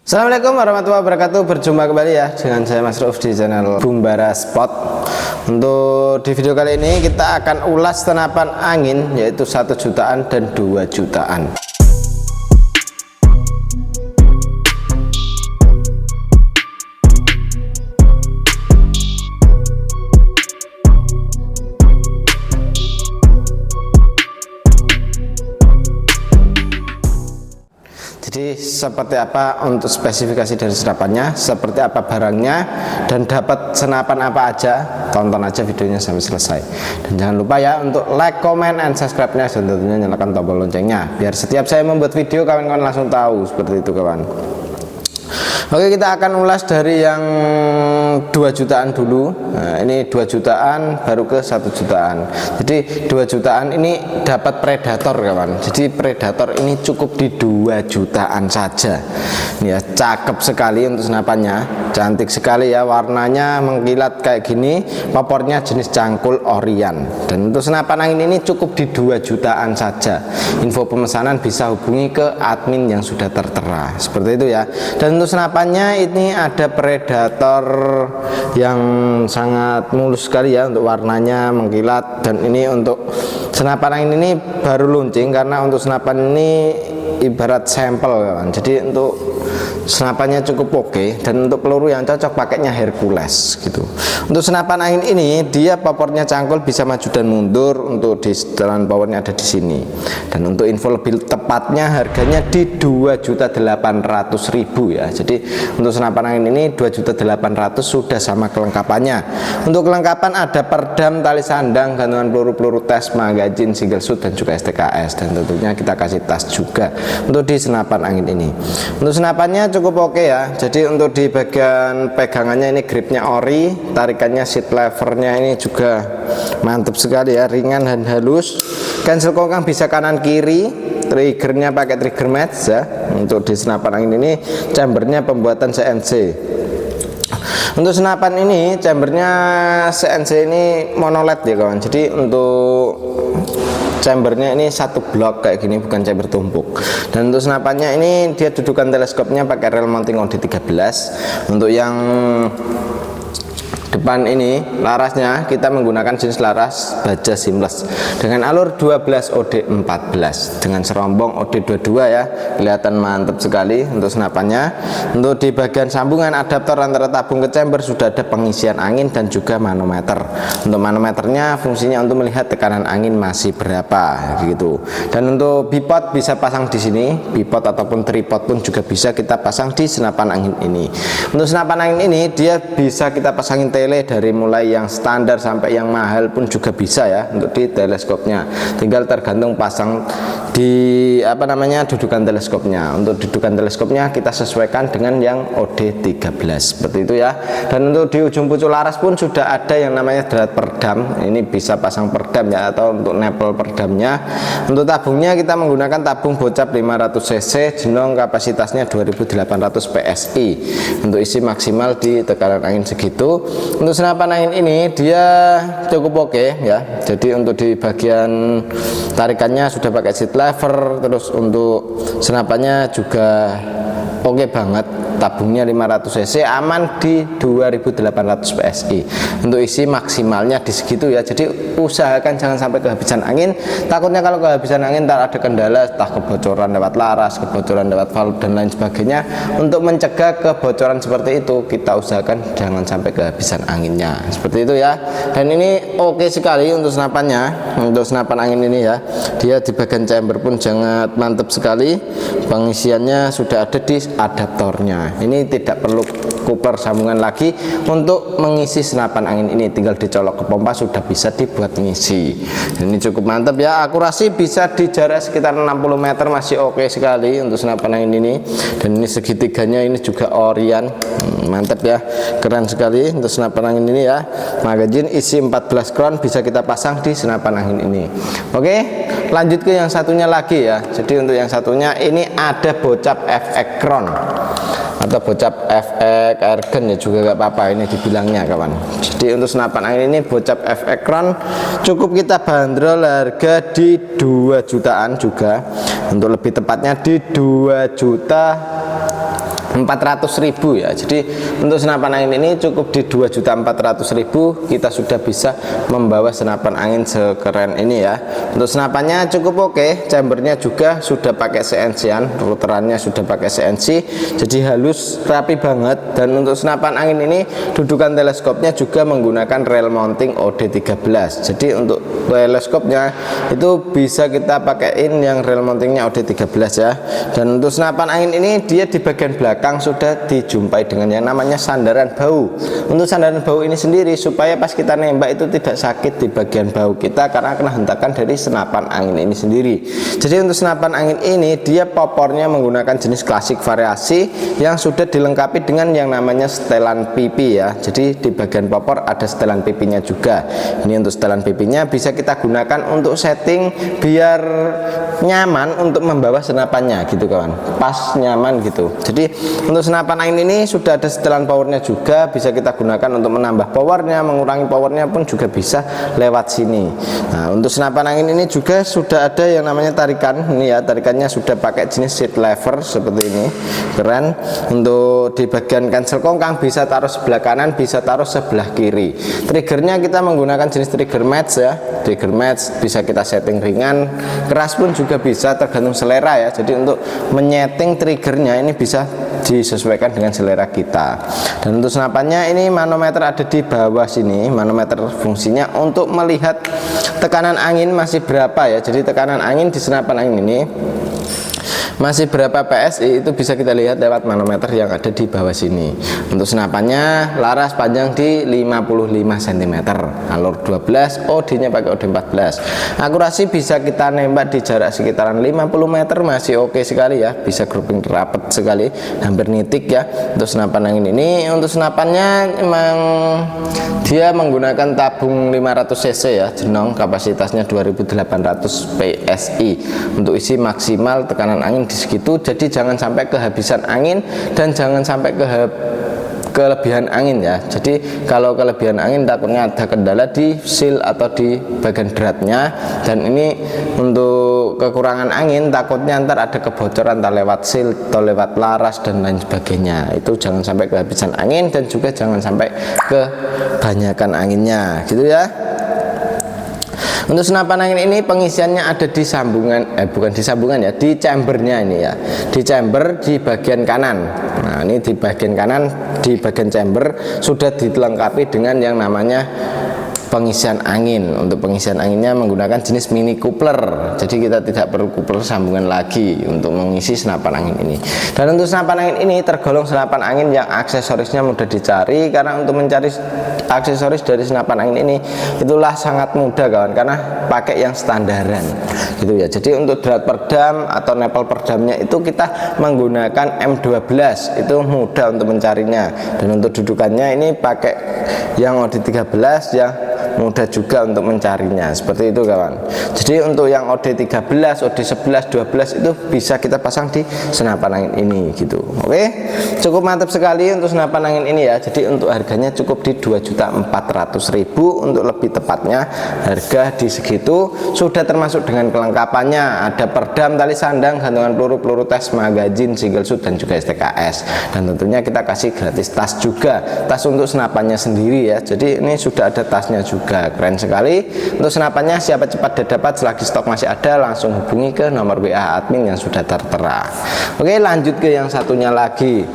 Assalamualaikum warahmatullahi wabarakatuh. Berjumpa kembali ya dengan saya Mas Rauf di channel Bumbara Spot. Untuk di video kali ini kita akan ulas senapan angin, yaitu 1 jutaan dan 2 jutaan. Jadi seperti apa untuk spesifikasi dari senapannya, seperti apa barangnya, dan dapat senapan apa aja, tonton aja videonya sampai selesai. Dan jangan lupa ya untuk like, comment, and subscribe-nya, dan tentunya nyalakan tombol loncengnya biar setiap saya membuat video kawan-kawan langsung tahu. Seperti itu kawan. Oke, kita akan ulas dari yang 2 jutaan dulu. Nah, ini 2 jutaan baru ke 1 jutaan. Jadi 2 jutaan ini dapat predator kawan. Jadi predator ini cukup di 2 jutaan saja. Ini ya, cakep sekali untuk senapannya. Cantik sekali ya, warnanya mengkilat kayak gini. Popornya jenis cangkul Orion. Dan untuk senapan angin ini cukup di 2 jutaan saja. Info pemesanan bisa hubungi ke admin yang sudah tertera. Seperti itu ya. Dan untuk senapannya ini ada predator yang sangat mulus sekali ya, untuk warnanya mengkilat. Dan ini untuk senapan angin ini baru launching, karena untuk senapan ini ibarat sampel kawan. Jadi untuk senapannya cukup oke, dan untuk peluru yang cocok pakainya Hercules gitu. Untuk senapan angin ini dia popornya cangkul, bisa maju dan mundur. Untuk di setelan powernya ada di sini. Dan untuk info lebih tepatnya harganya di 2.800.000 ya. Jadi untuk senapan angin ini 2.800.000 sudah sama kelengkapannya. Untuk kelengkapan ada perdam, tali sandang, gantungan peluru tes, magazin, single shoot, dan juga STKS. Dan tentunya kita kasih tas juga untuk di senapan angin ini. Untuk senapannya cukup oke ya. Jadi untuk di bagian pegangannya ini gripnya ori, tarikannya seat levernya ini juga mantap sekali ya, ringan dan halus. Cancel kokang bisa kanan kiri, triggernya pakai trigger match ya. Untuk di senapan angin ini chambernya pembuatan CNC. Untuk senapan ini chambernya CNC ini monoled ya kawan. Jadi untuk chambernya ini satu blok kayak gini, bukan chamber tumpuk. Dan untuk senapannya ini dia dudukan teleskopnya pakai rel mounting OD13. Untuk yang depan ini larasnya kita menggunakan jenis laras baja seamless dengan alur 12 OD14 dengan serombong OD22 ya, kelihatan mantap sekali untuk senapannya. Untuk di bagian sambungan adaptor antara tabung ke chamber sudah ada pengisian angin dan juga manometer. Untuk manometernya fungsinya untuk melihat tekanan angin masih berapa gitu. Dan untuk bipod bisa pasang di sini, bipod ataupun tripod pun juga bisa kita pasang di senapan angin ini. Untuk senapan angin ini dia bisa kita pasangin dari mulai yang standar sampai yang mahal pun juga bisa ya. Untuk di teleskopnya tinggal tergantung pasang di dudukan teleskopnya. Untuk dudukan teleskopnya kita sesuaikan dengan yang OD13 seperti itu ya. Dan untuk di ujung pucuk laras pun sudah ada yang namanya drat perdam. Ini bisa pasang perdam ya, atau untuk nepel perdamnya. Untuk tabungnya kita menggunakan tabung bocap 500 cc, jenong kapasitasnya 2800 PSI. Untuk isi maksimal di tekanan angin segitu. Untuk senapan angin ini dia cukup oke ya. Jadi untuk di bagian tarikannya sudah pakai seat lever, terus untuk senapannya juga oke banget. Tabungnya 500 cc, aman di 2800 PSI. Untuk isi maksimalnya di segitu ya. Jadi usahakan jangan sampai kehabisan angin. Takutnya kalau kehabisan angin ntar ada kendala, entah kebocoran lewat laras, kebocoran lewat valve dan lain sebagainya. Untuk mencegah kebocoran seperti itu, kita usahakan jangan sampai kehabisan anginnya. Seperti itu ya. Dan ini oke sekali untuk senapannya. Untuk senapan angin ini ya, dia di bagian chamber pun sangat mantap sekali. Pengisiannya sudah ada di adaptornya. Ini tidak perlu kupler sambungan lagi untuk mengisi senapan angin ini, tinggal dicolok ke pompa sudah bisa dibuat ngisi. Ini cukup mantap ya, akurasi bisa di jarak sekitar 60 meter masih oke sekali untuk senapan angin ini. Dan ini segitiganya ini juga Orion, mantap ya, keren sekali untuk senapan angin ini ya. Magazin isi 14 crown bisa kita pasang di senapan angin ini. Oke, lanjut ke yang satunya lagi ya. Jadi untuk yang satunya ini ada bocap FX crown atau bocap FX airgun ya, juga gak apa-apa ini dibilangnya kawan. Jadi untuk senapan angin ini bocap FX crown cukup kita bandrol harga di 2 jutaan juga. Untuk lebih tepatnya di 2.800.000 400.000 ya. Jadi untuk senapan angin ini cukup di 2.400.000 kita sudah bisa membawa senapan angin sekeren ini ya. Untuk senapannya cukup oke, chambernya juga sudah pakai CNC-an, routerannya sudah pakai CNC, jadi halus, rapi banget. Dan untuk senapan angin ini dudukan teleskopnya juga menggunakan rail mounting OD13. Jadi untuk teleskopnya itu bisa kita pakaiin yang rail mountingnya OD13 ya. Dan untuk senapan angin ini dia di bagian belakang sudah dijumpai dengan yang namanya sandaran bau. Untuk sandaran bau ini sendiri supaya pas kita nembak itu tidak sakit di bagian bau kita karena kena hentakan dari senapan angin ini sendiri. Jadi untuk senapan angin ini dia popornya menggunakan jenis klasik variasi yang sudah dilengkapi dengan yang namanya setelan pipi ya. Jadi di bagian popor ada setelan pipinya juga. Ini untuk setelan pipinya bisa kita gunakan untuk setting biar nyaman untuk membawa senapannya gitu kawan, pas nyaman gitu. Jadi untuk senapan angin ini sudah ada setelan powernya juga, bisa kita gunakan untuk menambah powernya, mengurangi powernya pun juga bisa lewat sini. Nah untuk senapan angin ini juga sudah ada yang namanya tarikan ini ya, tarikannya sudah pakai jenis seat lever seperti ini, keren. Untuk di bagian cancel kongkang bisa taruh sebelah kanan, bisa taruh sebelah kiri. Triggernya kita menggunakan jenis trigger match ya, trigger match bisa kita setting ringan, keras pun juga bisa tergantung selera ya. Jadi untuk menyeting triggernya ini bisa disesuaikan dengan selera kita. Dan untuk senapannya ini manometer ada di bawah sini, manometer fungsinya untuk melihat tekanan angin masih berapa ya. Jadi tekanan angin di senapan angin ini masih berapa PSI itu bisa kita lihat lewat manometer yang ada di bawah sini. Untuk senapannya laras panjang di 55 cm, alur 12, OD nya pakai OD 14. Akurasi bisa kita nembak di jarak sekitaran 50 meter masih oke sekali ya, bisa grouping rapat sekali, hampir nitik ya. Untuk senapan angin ini, untuk senapannya emang dia menggunakan tabung 500 cc ya, jenong, kapasitasnya 2800 PSI. Untuk isi maksimal tekanan angin di segitu, jadi jangan sampai kehabisan angin dan jangan sampai kelebihan angin ya. Jadi kalau kelebihan angin takutnya ada kendala di seal atau di bagian dratnya, dan ini untuk kekurangan angin takutnya ntar ada kebocoran entah lewat seal atau lewat laras dan lain sebagainya. Itu jangan sampai kehabisan angin dan juga jangan sampai kebanyakan anginnya gitu ya. Untuk senapan angin ini pengisiannya ada di sambungan, bukan di sambungan ya, di chambernya ini ya, di chamber di bagian kanan. Nah ini di bagian kanan, di bagian chamber sudah dilengkapi dengan yang namanya pengisian angin. Untuk pengisian anginnya menggunakan jenis mini coupler, jadi kita tidak perlu coupler sambungan lagi untuk mengisi senapan angin ini. Dan untuk senapan angin ini tergolong senapan angin yang aksesorisnya mudah dicari, karena untuk mencari aksesoris dari senapan angin ini itulah sangat mudah kawan, karena pakai yang standaran gitu ya. Jadi untuk drat perdam atau nepal perdamnya itu kita menggunakan M12, itu mudah untuk mencarinya. Dan untuk dudukannya ini pakai yang OD13 yang mudah juga untuk mencarinya, seperti itu kawan. Jadi untuk yang OD13, OD11, 12 itu bisa kita pasang di senapan angin ini gitu. Oke, cukup mantap sekali untuk senapan angin ini ya. Jadi untuk harganya cukup di 2.400.000, untuk lebih tepatnya harga di segitu sudah termasuk dengan kelengkapannya. Ada perdam, tali sandang, gantungan peluru, peluru tes, magazin, single shoot dan juga STKS. Dan tentunya kita kasih gratis tas juga, tas untuk senapannya sendiri ya. Jadi ini sudah ada tasnya juga. Keren sekali. Untuk senapannya siapa cepat dia dapat, selagi stok masih ada langsung hubungi ke nomor WA admin yang sudah tertera. Oke, lanjut ke yang satunya lagi.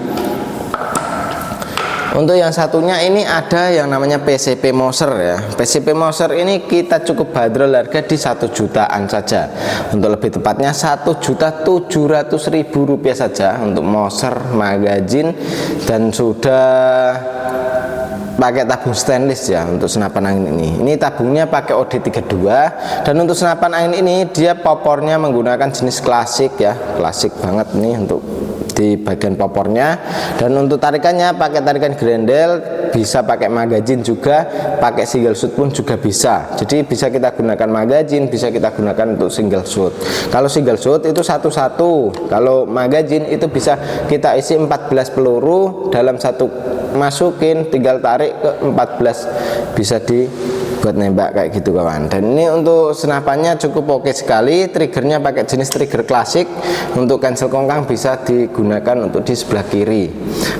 Untuk yang satunya ini ada yang namanya PCP Moser ya. PCP Moser ini kita cukup bandrol harga di 1 jutaan saja. Untuk lebih tepatnya 1.700.000 rupiah saja untuk Moser, magazin, dan sudah pakai tabung stainless ya. Untuk senapan angin ini tabungnya pakai OD32, dan untuk senapan angin ini dia popornya menggunakan jenis klasik ya, klasik banget nih untuk di bagian popornya. Dan untuk tarikannya pakai tarikan grendel, bisa pakai magazin juga, pakai single shoot pun juga bisa. Jadi bisa kita gunakan magazin, bisa kita gunakan untuk single shoot. Kalau single shoot itu satu-satu, kalau magazin itu bisa kita isi 14 peluru dalam satu masukin, tinggal tarik ke 14, bisa buat nembak kayak gitu kawan. Dan ini untuk senapannya cukup oke sekali, triggernya pakai jenis trigger klasik. Untuk cancel kongkang bisa digunakan untuk di sebelah kiri.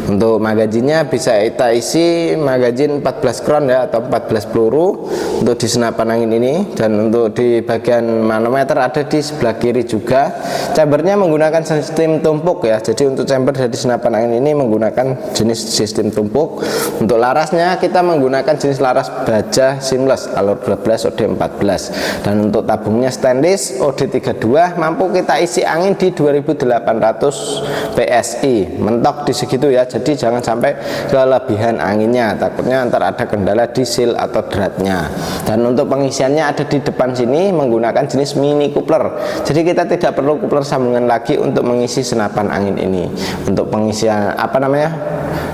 Untuk magazinnya bisa kita isi magazin 14 crown ya, atau 14 peluru untuk di senapan angin ini. Dan untuk di bagian manometer ada di sebelah kiri juga. Chambernya menggunakan sistem tumpuk ya, jadi untuk chamber dari senapan angin ini menggunakan jenis sistem tumpuk. Untuk larasnya kita menggunakan jenis laras baja seamless alur 12 OD14, dan untuk tabungnya stainless OD32, mampu kita isi angin di 2800 PSI, mentok di segitu ya, jadi jangan sampai kelebihan anginnya, takutnya ntar ada kendala di seal atau dratnya. Dan untuk pengisiannya ada di depan sini menggunakan jenis mini coupler, jadi kita tidak perlu coupler sambungan lagi untuk mengisi senapan angin ini. Untuk pengisian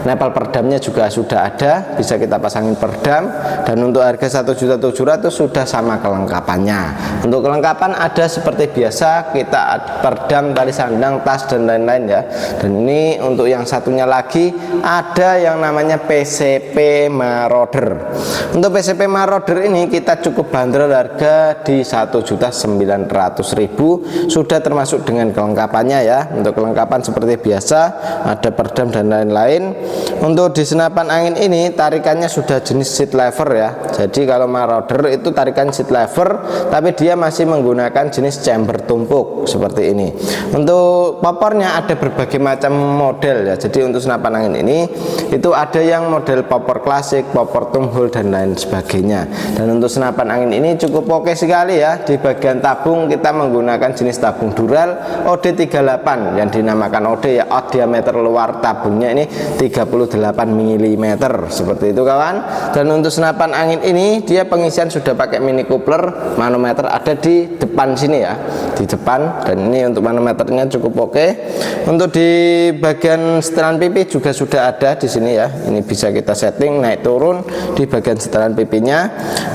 nepal perdamnya juga sudah ada, bisa kita pasangin perdam. Dan untuk harga 1.700.000 sudah sama kelengkapannya. Untuk kelengkapan ada seperti biasa, kita perdam, tali sandang, tas dan lain-lain ya. Dan ini untuk yang satunya lagi ada yang namanya PCP Marauder. Untuk PCP Marauder ini kita cukup bandrol harga di 1.900.000, sudah termasuk dengan kelengkapannya ya. Untuk kelengkapan seperti biasa, ada perdam dan lain-lain. Untuk di senapan angin ini tarikannya sudah jenis seat lever ya, jadi kalau Marauder itu tarikan seat lever, tapi dia masih menggunakan jenis chamber tumpuk seperti ini. Untuk popornya ada berbagai macam model ya, jadi untuk senapan angin ini itu ada yang model popor klasik, popor tumhole dan lain sebagainya. Dan untuk senapan angin ini cukup oke sekali ya. Di bagian tabung kita menggunakan jenis tabung Dural OD38 yang dinamakan OD ya, diameter luar tabungnya ini 38 mm seperti itu kawan. Dan untuk senapan angin ini dia pengisian sudah pakai mini coupler, manometer ada di depan sini ya, di depan. Dan ini untuk manometernya cukup oke. Untuk di bagian setelan pipi juga sudah ada di sini ya, ini bisa kita setting naik turun di bagian setelan pipinya.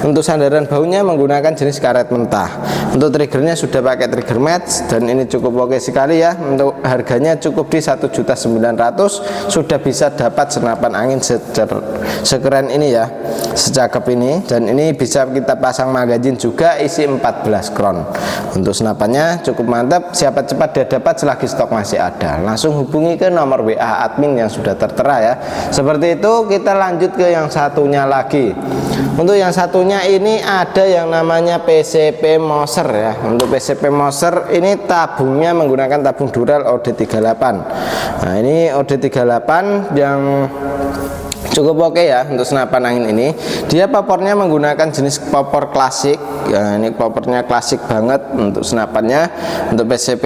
Untuk sandaran baunya menggunakan jenis karet mentah. Untuk triggernya sudah pakai trigger match, dan ini cukup oke sekali ya. Untuk harganya cukup di 1.900.000 sudah bisa dapat senapan angin sekeren ini ya, secakep ini. Dan ini bisa kita pasang magazin juga isi 14 crown. Untuk senapannya cukup mantap, siapa cepat dia dapat selagi stok masih ada. Langsung hubungi ke nomor WA admin yang sudah tertera ya. Seperti itu. Kita lanjut ke yang satunya lagi. Untuk yang satunya ini ada yang namanya PCP Moser ya. Untuk PCP Moser ini tabungnya menggunakan tabung Dural OD38. Nah ini OD38 yang cukup oke ya. Untuk senapan angin ini dia popornya menggunakan jenis popor klasik ya, ini popornya klasik banget untuk senapannya. Untuk PCP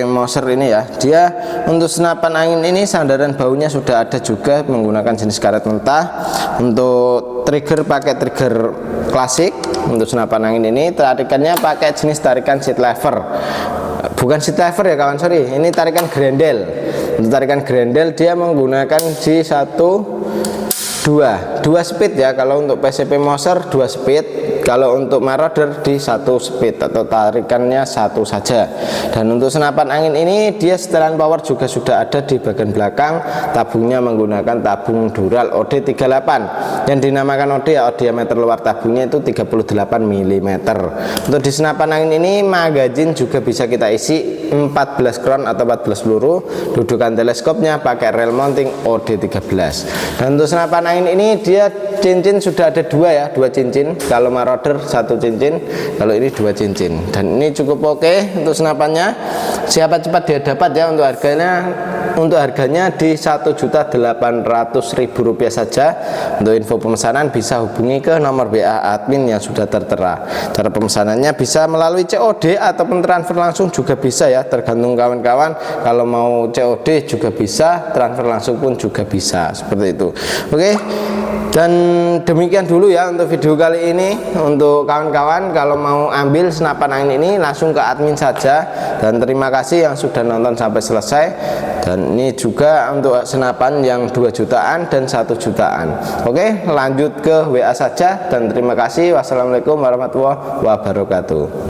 Moser ini ya, dia untuk senapan angin ini sandaran baunya sudah ada juga menggunakan jenis karet mentah. Untuk trigger pakai trigger klasik. Untuk senapan angin ini tarikannya pakai jenis tarikan seat lever, bukan seat lever ya kawan, sorry, ini tarikan grendel. Untuk tarikan grendel dia menggunakan di dua speed ya. Kalau untuk PCP Moser 2 speed, kalau untuk Marauder di 1 speed atau tarikannya 1 saja. Dan untuk senapan angin ini dia setelan power juga sudah ada di bagian belakang. Tabungnya menggunakan tabung Dural OD38 yang dinamakan OD ya, diameter luar tabungnya itu 38 mm. Untuk di senapan angin ini magazin juga bisa kita isi 14 crown atau 14 peluru. Dudukan teleskopnya pakai rel mounting OD13. Dan untuk senapan angin ini dia cincin sudah ada 2 ya, 2 cincin. Kalau Marauder 1 cincin, kalau ini 2 cincin. Dan ini cukup oke untuk senapannya. Siapa cepat dia dapat ya. Untuk harganya di 1.800.000 rupiah saja. Untuk info pemesanan bisa hubungi ke nomor WA admin yang sudah tertera. Cara pemesanannya bisa melalui COD ataupun transfer langsung juga bisa ya, tergantung kawan-kawan. Kalau mau COD juga bisa, transfer langsung pun juga bisa, seperti itu. Oke. Dan demikian dulu ya untuk video kali ini. Untuk kawan-kawan kalau mau ambil senapan angin ini langsung ke admin saja. Dan terima kasih yang sudah nonton sampai selesai. Dan ini juga untuk senapan yang 2 jutaan dan 1 jutaan. Oke, lanjut ke WA saja. Dan terima kasih. Wassalamualaikum warahmatullahi wabarakatuh.